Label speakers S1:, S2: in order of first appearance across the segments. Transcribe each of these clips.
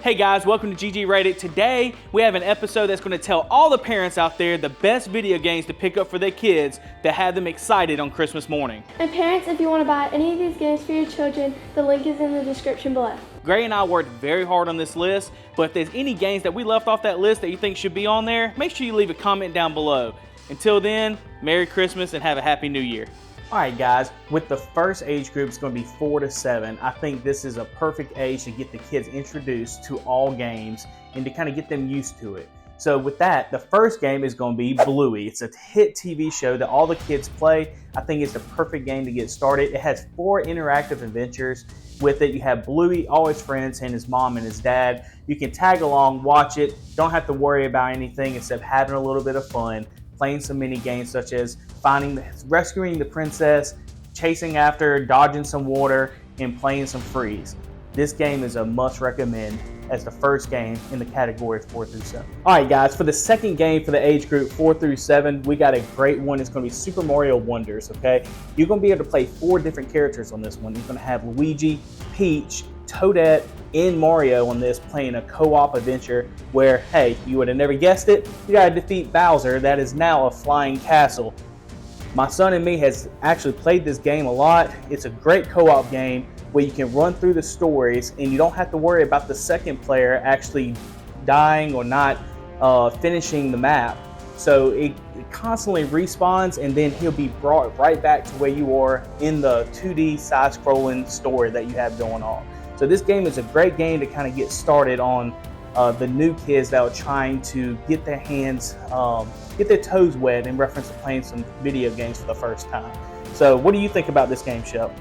S1: Hey guys, welcome to GGrated. Today, we have an episode that's going to tell all the parents out there the best video games to pick up for their kids that have them excited on Christmas morning.
S2: And parents, if you want to buy any of these games for your children, the link is in the description below.
S1: Gray and I worked very hard on this list, but if there's any games that we left off that list that you think should be on there, make sure you leave a comment down below. Until then, Merry Christmas and have a Happy New Year. Alright guys, with the first age group, it's going to be 4 to 7. I think this is a perfect age to get the kids introduced to all games and to kind of get them used to it. So with that, the first game is going to be Bluey. It's a hit TV show that all the kids play. I think it's the perfect game to get started. It has 4 interactive adventures with it. You have Bluey, all his friends, and his mom and his dad. You can tag along, watch it. Don't have to worry about anything except having a little bit of fun, playing some mini games such as rescuing the princess, chasing after, dodging some water, and playing some freeze. This game is a must recommend as the first game in the category 4 through 7. Alright guys, for the second game for the age group 4 through 7, we got a great one. It's going to be Super Mario Wonders, okay? You're going to be able to play 4 different characters on this one. You're going to have Luigi, Peach, Toadette, and Mario on this, playing a co-op adventure where, hey, you would have never guessed it, you gotta defeat Bowser that is now a flying castle. My son and me has actually played this game a lot. It's a great co-op game where you can run through the stories and you don't have to worry about the second player actually dying or not finishing the map. So it constantly respawns and then he'll be brought right back to where you are in the 2D side-scrolling story that you have going on. So this game is a great game to kind of get started on the new kids that are trying to get their hands, get their toes wet in reference to playing some video games for the first time. So what do you think about this game, Shep?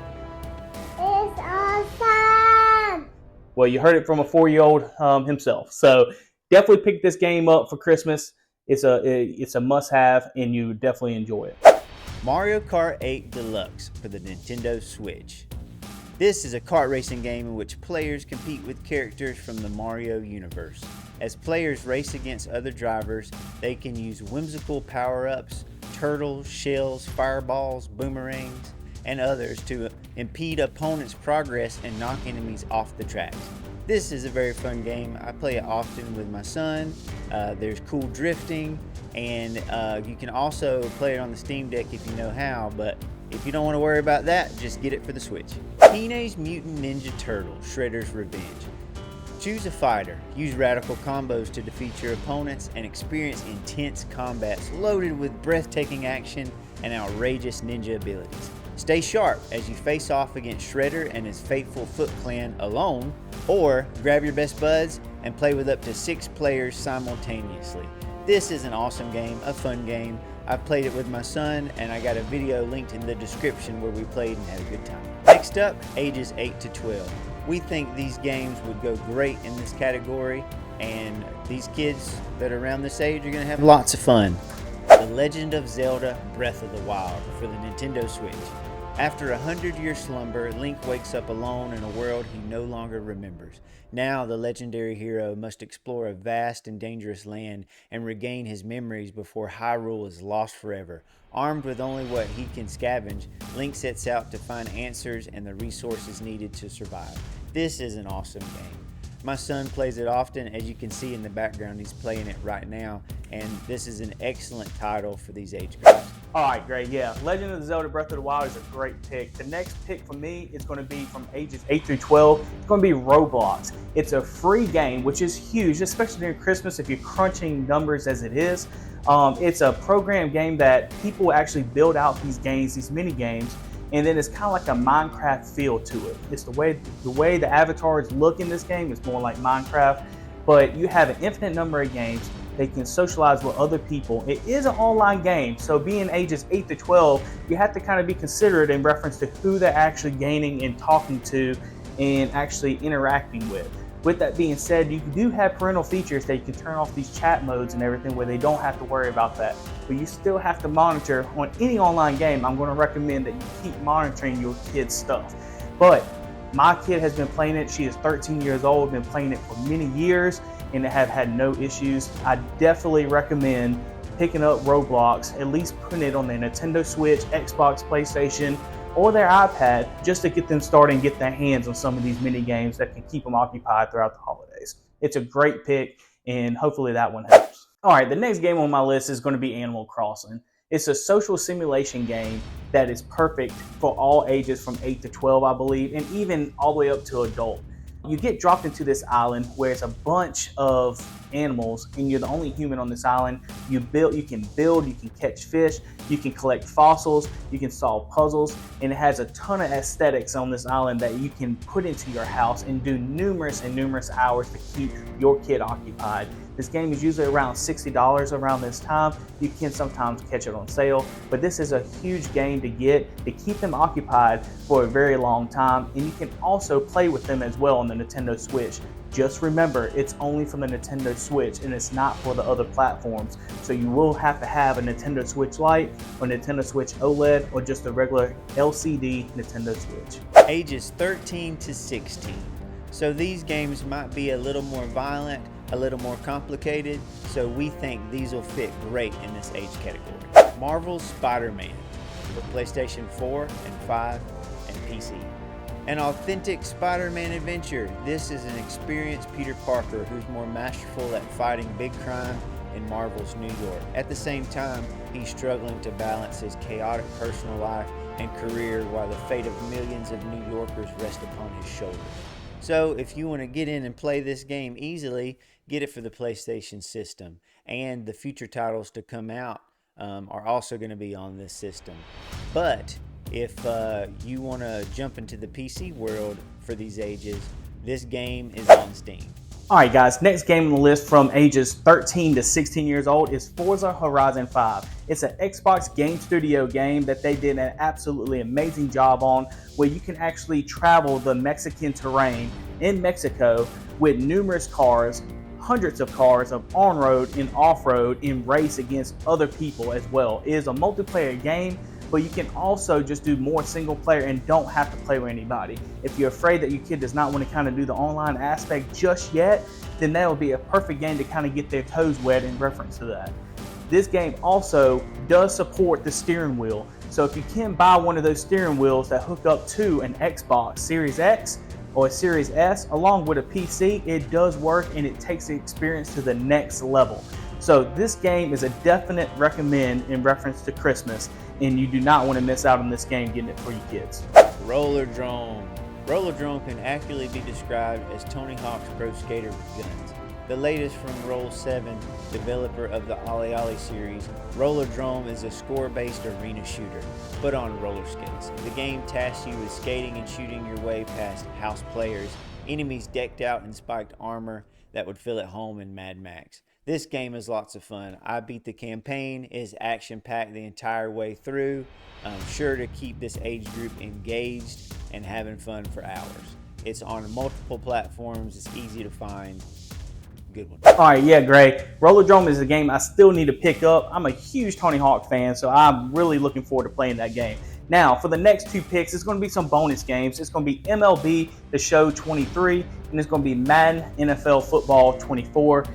S3: It's awesome!
S1: Well, you heard it from a 4-year-old himself. So definitely pick this game up for Christmas. It's a must-have and you definitely enjoy it.
S4: Mario Kart 8 Deluxe for the Nintendo Switch. This is a kart racing game in which players compete with characters from the Mario universe. As players race against other drivers, they can use whimsical power-ups, turtles, shells, fireballs, boomerangs, and others to impede opponents' progress and knock enemies off the tracks. This is a very fun game. I play it often with my son. There's cool drifting, and you can also play it on the Steam Deck if you know how, but if you don't want to worry about that, just get it for the Switch. Teenage Mutant Ninja Turtles: Shredder's Revenge. Choose a fighter, use radical combos to defeat your opponents, and experience intense combats loaded with breathtaking action and outrageous ninja abilities. Stay sharp as you face off against Shredder and his faithful Foot Clan alone, or grab your best buds and play with up to 6 players simultaneously. This is an awesome game, a fun game. I've played it with my son, and I got a video linked in the description where we played and had a good time. Next up, ages 8 to 12. We think these games would go great in this category, and these kids that are around this age are going to have lots of fun. The Legend of Zelda: Breath of the Wild for the Nintendo Switch. After a 100-year slumber, Link wakes up alone in a world he no longer remembers. Now, the legendary hero must explore a vast and dangerous land and regain his memories before Hyrule is lost forever. Armed with only what he can scavenge, Link sets out to find answers and the resources needed to survive. This is an awesome game. My son plays it often. As you can see in the background, he's playing it right now, and this is an excellent title for these age groups.
S1: Alright, great, yeah. Legend of Zelda: Breath of the Wild is a great pick. The next pick for me is going to be from ages 8 through 12. It's going to be Roblox. It's a free game, which is huge, especially during Christmas if you're crunching numbers as it is. It's a program game that people actually build out these games, these mini games, and then it's kind of like a Minecraft feel to it. It's the way the avatars look in this game is more like Minecraft, but you have an infinite number of games. They can socialize with other people. It is an online game, so being ages 8 to 12, you have to kind of be considerate in reference to who they're actually gaining and talking to and actually interacting with. With that being said, you do have parental features that you can turn off these chat modes and everything where they don't have to worry about that. But you still have to monitor on any online game. I'm going to recommend that you keep monitoring your kid's stuff. But my kid has been playing it. She is 13 years old, been playing it for many years, and have had no issues. I definitely recommend picking up Roblox, at least putting it on their Nintendo Switch, Xbox, PlayStation, or their iPad, just to get them started and get their hands on some of these mini games that can keep them occupied throughout the holidays. it's a great pick, and hopefully that one helps. All right, the next game on my list is going to be Animal Crossing. It's a social simulation game that is perfect for all ages from 8 to 12, I believe, and even all the way up to adult. You get dropped into this island where it's a bunch of animals and you're the only human on this island. You can build, you can catch fish, you can collect fossils, you can solve puzzles, and it has a ton of aesthetics on this island that you can put into your house and do numerous hours to keep your kid occupied. This game is usually around $60 around this time. You can sometimes catch it on sale, but this is a huge game to get to keep them occupied for a very long time, and you can also play with them as well on the Nintendo Switch. Just remember, it's only for the Nintendo Switch and it's not for the other platforms. So you will have to have a Nintendo Switch Lite or Nintendo Switch OLED or just a regular LCD Nintendo Switch.
S4: Ages 13 to 16. So these games might be a little more violent, a little more complicated, so we think these will fit great in this age category. Marvel's Spider-Man for PlayStation 4 and 5 and PC. An authentic Spider-Man adventure. This is an experienced Peter Parker who's more masterful at fighting big crime in Marvel's New York. At the same time, he's struggling to balance his chaotic personal life and career while the fate of millions of New Yorkers rest upon his shoulders. So if you want to get in and play this game easily, get it for the PlayStation system. And the future titles to come out are also going to be on this system. But if you want to jump into the PC world for these ages, this game is on Steam.
S1: Alright guys, next game on the list from ages 13 to 16 years old is Forza Horizon 5. It's an Xbox Game Studio game that they did an absolutely amazing job on, where you can actually travel the Mexican terrain in Mexico with numerous cars, hundreds of cars of on-road and off-road, and race against other people as well. It is a multiplayer game, but you can also just do more single player and don't have to play with anybody. If you're afraid that your kid does not want to kind of do the online aspect just yet, then that would be a perfect game to kind of get their toes wet in reference to that. This game also does support the steering wheel. So if you can buy one of those steering wheels that hook up to an Xbox Series X or a Series S along with a PC, it does work and it takes the experience to the next level. So this game is a definite recommend in reference to Christmas, and you do not want to miss out on this game getting it for your kids.
S4: Roller Drome. Roller Drome can accurately be described as Tony Hawk's Pro Skater with guns. The latest from Roll 7, developer of the Ollie Ollie series, Roller Drome is a score-based arena shooter, put on roller skates. The game tasks you with skating and shooting your way past house players, enemies decked out in spiked armor that would feel at home in Mad Max. This game is lots of fun. I beat the campaign. It is action-packed the entire way through. I'm sure to keep this age group engaged and having fun for hours. It's on multiple platforms. It's easy to find. Good one.
S1: All right, yeah, great. Roller Drome is a game I still need to pick up. I'm a huge Tony Hawk fan, so I'm really looking forward to playing that game. Now, for the next two picks, it's going to be some bonus games. It's going to be MLB The Show 23, and it's going to be Madden NFL Football 24.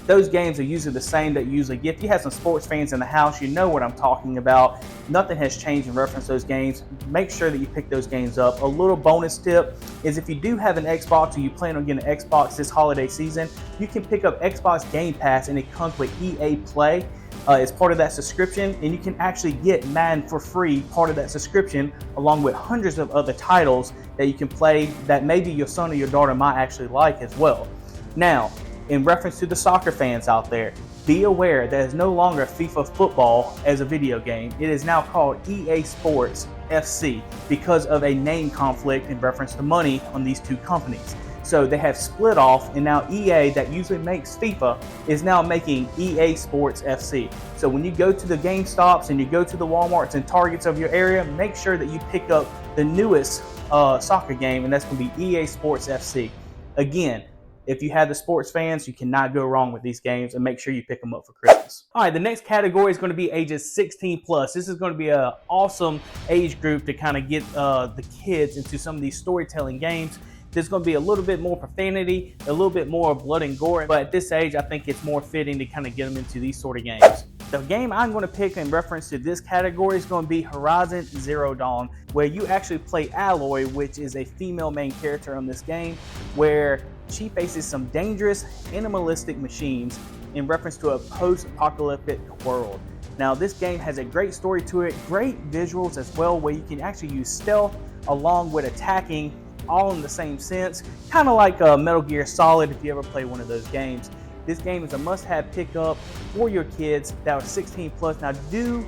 S1: Those games are usually the same that you usually get. If you have some sports fans in the house, you know what I'm talking about. Nothing has changed in reference to those games. Make sure that you pick those games up. A little bonus tip is if you do have an Xbox or you plan on getting an Xbox this holiday season, you can pick up Xbox Game Pass, and it comes with EA Play as part of that subscription, and you can actually get Madden for free, part of that subscription, along with hundreds of other titles that you can play that maybe your son or your daughter might actually like as well. Now, in reference to the soccer fans out there, be aware that it's no longer FIFA Football as a video game. It is now called EA Sports FC because of a name conflict in reference to money on these two companies. So they have split off, and now EA, that usually makes FIFA, is now making EA Sports FC. So when you go to the GameStops and you go to the Walmarts and Targets of your area, make sure that you pick up the newest soccer game, and that's going to be EA Sports FC. Again, if you have the sports fans, you cannot go wrong with these games, and make sure you pick them up for Christmas. All right, the next category is going to be ages 16 plus. This is going to be an awesome age group to kind of get the kids into some of these storytelling games. There's going to be a little bit more profanity, a little bit more blood and gore, but at this age, I think it's more fitting to kind of get them into these sort of games. The game I'm going to pick in reference to this category is going to be Horizon Zero Dawn, where you actually play Aloy, which is a female main character on this game, where she faces some dangerous animalistic machines in reference to a post-apocalyptic world. Now this game has a great story to it, great visuals as well, where you can actually use stealth along with attacking all in the same sense, kind of like Metal Gear Solid if you ever play one of those games. This game is a must-have pickup for your kids that are 16 plus. Now do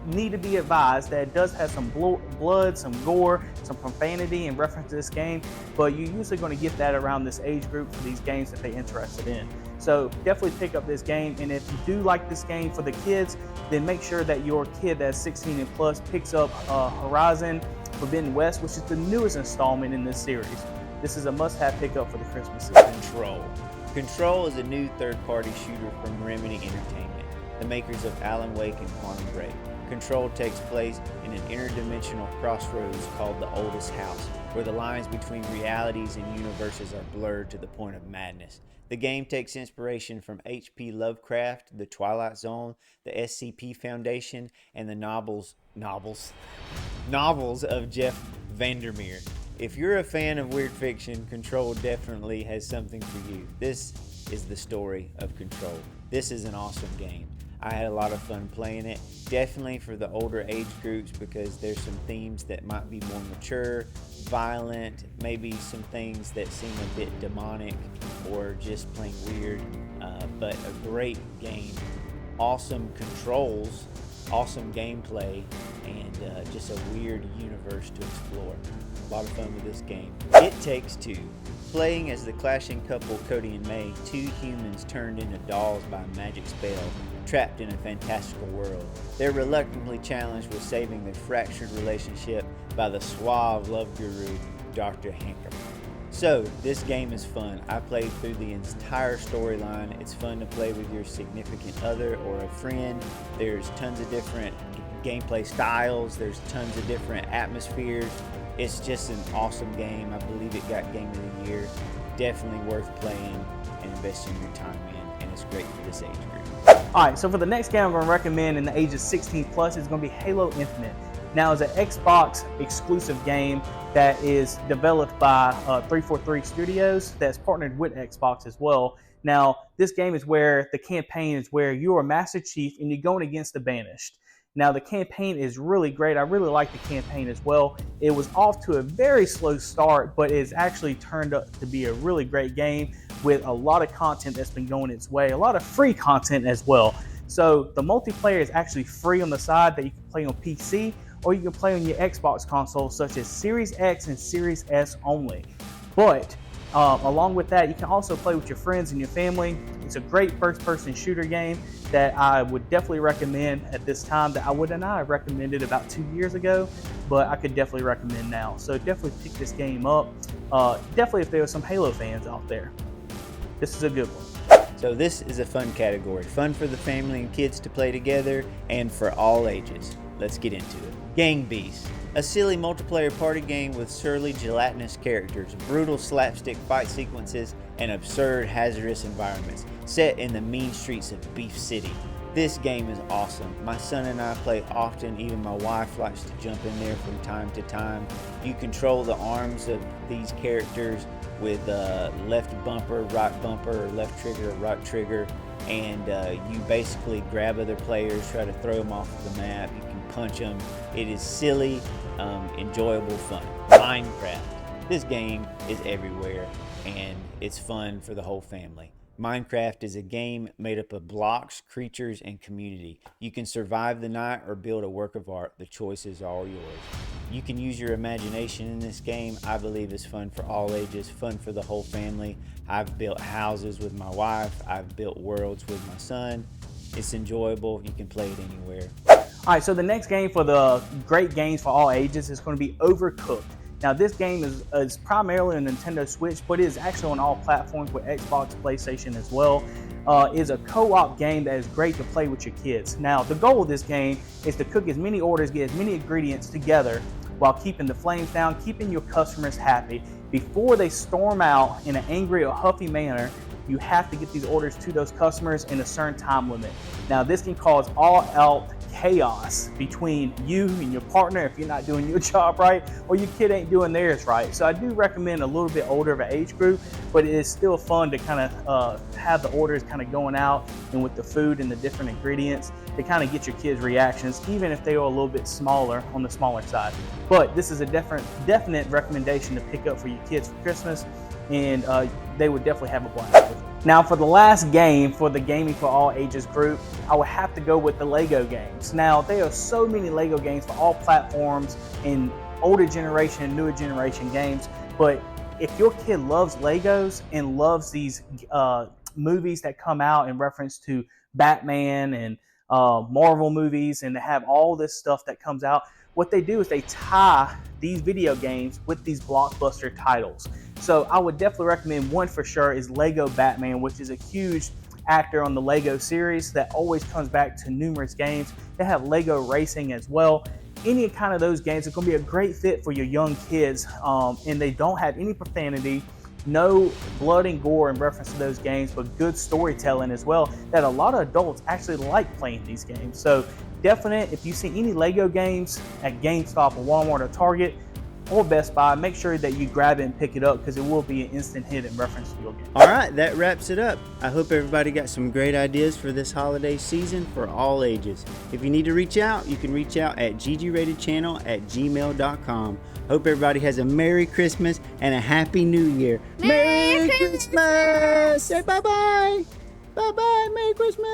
S1: need to be advised that it does have some blood, some gore, some profanity in reference to this game, but you're usually going to get that around this age group for these games that they're interested in. So definitely pick up this game, and if you do like this game for the kids, then make sure that your kid that's 16 and plus picks up Horizon Forbidden West, which is the newest installment in this series. This is a must-have pickup for the Christmas season.
S4: Control. Control is a new third-party shooter from Remedy Entertainment, the makers of Alan Wake and Quantum Break. Control takes place in an interdimensional crossroads called the Oldest House, where the lines between realities and universes are blurred to the point of madness. The game takes inspiration from H.P. Lovecraft, The Twilight Zone, the SCP Foundation, and the novels of Jeff Vandermeer. If you're a fan of weird fiction, Control definitely has something for you. This is the story of Control. This is an awesome game. I had a lot of fun playing it, definitely for the older age groups because there's some themes that might be more mature, violent, maybe some things that seem a bit demonic or just plain weird, but a great game, awesome controls, awesome gameplay, and just a weird universe to explore. A lot of fun with this game. It Takes Two. Playing as the clashing couple Cody and May, two humans turned into dolls by a magic spell, trapped in a fantastical world. They're reluctantly challenged with saving their fractured relationship by the suave love guru, Dr. Hanker. So, this game is fun. I played through the entire storyline. It's fun to play with your significant other or a friend. There's tons of different gameplay styles. There's tons of different atmospheres. It's just an awesome game. I believe it got Game of the Year. Definitely worth playing and investing your time in, and it's great for this age group.
S1: Alright, so for the next game I'm going to recommend in the ages 16 plus is going to be Halo Infinite. Now it's an Xbox exclusive game that is developed by 343 Studios that's partnered with Xbox as well. Now this game is where the campaign is where you're a Master Chief and you're going against the Banished. Now the campaign is really great. I really like the campaign as well. It was off to a very slow start, but it's actually turned up to be a really great game with a lot of content that's been going its way, a lot of free content as well. So the multiplayer is actually free on the side that you can play on PC, or you can play on your Xbox console such as Series X and Series S only. But along with that, you can also play with your friends and your family. It's a great first-person shooter game that I would definitely recommend at this time that I would not have recommended about 2 years ago, but I could definitely recommend now. So definitely pick this game up. Definitely if there are some Halo fans out there. This is a good one.
S4: So this is a fun category. Fun for the family and kids to play together and for all ages. Let's get into it. Gang Beasts. A silly multiplayer party game with surly gelatinous characters, brutal slapstick fight sequences, and absurd hazardous environments set in the mean streets of Beef City. This game is awesome. My son and I play often, even my wife likes to jump in there from time to time. You control the arms of these characters with left bumper, right bumper, or left trigger, right trigger, and you basically grab other players, try to throw them off the map. You can punch them. It is silly, enjoyable fun. Minecraft. This game is everywhere and it's fun for the whole family. Minecraft is a game made up of blocks, creatures, and community. You can survive the night or build a work of art. The choice is all yours. You can use your imagination in this game. I believe it's fun for all ages, fun for the whole family. I've built houses with my wife. I've built worlds with my son. It's enjoyable. You can play it anywhere.
S1: All right, so the next game for the great games for all ages is going to be Overcooked. Now this game is primarily a Nintendo Switch, but it is actually on all platforms with Xbox, PlayStation as well. It's a co-op game that is great to play with your kids. Now the goal of this game is to cook as many orders, get as many ingredients together while keeping the flames down, keeping your customers happy. Before they storm out in an angry or huffy manner, you have to get these orders to those customers in a certain time limit. Now this can cause all-out chaos between you and your partner if you're not doing your job right, or your kid ain't doing theirs right. So I do recommend a little bit older of an age group, but it is still fun to kind of have the orders kind of going out, and with the food and the different ingredients to kind of get your kids' reactions, even if they are a little bit smaller, on the smaller side. But this is a definite recommendation to pick up for your kids for Christmas, and they would definitely have a blast with it. Now for the last game for the Gaming for All Ages group, I would have to go with the Lego games. Now there are so many Lego games for all platforms and older generation and newer generation games, but if your kid loves Legos and loves these movies that come out in reference to Batman and Marvel movies, and to have all this stuff that comes out, what they do is they tie these video games with these blockbuster titles. So I would definitely recommend one for sure is Lego Batman, which is a huge actor on the Lego series that always comes back to numerous games. They have Lego Racing as well. Any kind of those games are going to be a great fit for your young kids, and they don't have any profanity, no blood and gore in reference to those games, but good storytelling as well, that a lot of adults actually like playing these games. So definite, if you see any Lego games at GameStop or Walmart or Target or Best Buy, make sure that you grab it and pick it up, because it will be an instant hit in reference to your game.
S4: All right, that wraps it up. I hope everybody got some great ideas for this holiday season for all ages. If you need to reach out, you can reach out at ggratedchannel@gmail.com. Hope everybody has a Merry Christmas and a Happy New Year. Merry Christmas! Say bye-bye. Bye-bye. Merry Christmas.